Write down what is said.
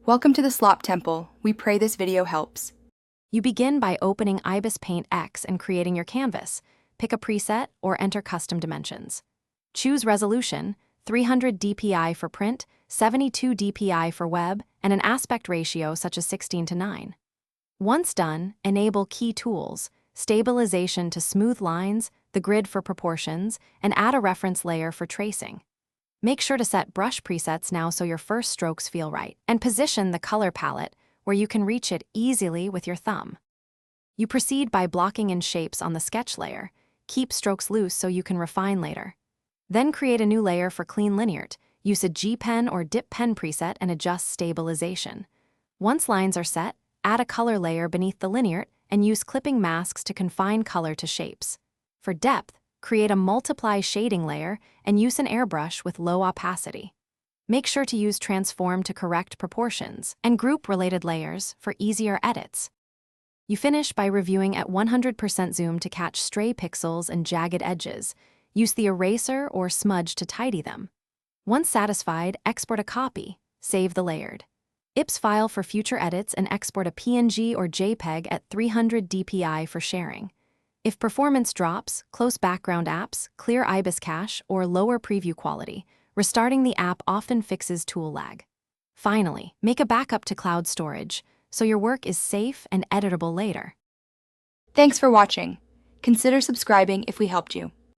Welcome to the Slop Temple. We pray this video helps. You begin by opening Ibis Paint X and creating your canvas. Pick a preset or enter custom dimensions. Choose resolution, 300 dpi for print, 72 dpi for web, and an aspect ratio such as 16:9. Once done, enable key tools, stabilization to smooth lines, the grid for proportions, and add a reference layer for tracing. Make sure to set brush presets now so your first strokes feel right, and position the color palette where you can reach it easily with your thumb. You proceed by blocking in shapes on the sketch layer. Keep strokes loose so you can refine later. Then create a new layer for clean lineart. Use a G pen or dip pen preset and adjust stabilization. Once lines are set, add a color layer beneath the lineart and use clipping masks to confine color to shapes. For depth, create a multiply shading layer and use an airbrush with low opacity. Make sure to use transform to correct proportions and group related layers for easier edits. You finish by reviewing at 100% zoom to catch stray pixels and jagged edges. Use the eraser or smudge to tidy them. Once satisfied, export a copy. Save the layered IPS file for future edits and export a PNG or JPEG at 300 dpi for sharing. If performance drops, close background apps, clear Ibis cache, or lower preview quality, restarting the app often fixes tool lag. Finally, make a backup to cloud storage so your work is safe and editable later. Thanks for watching. Consider subscribing if we helped you.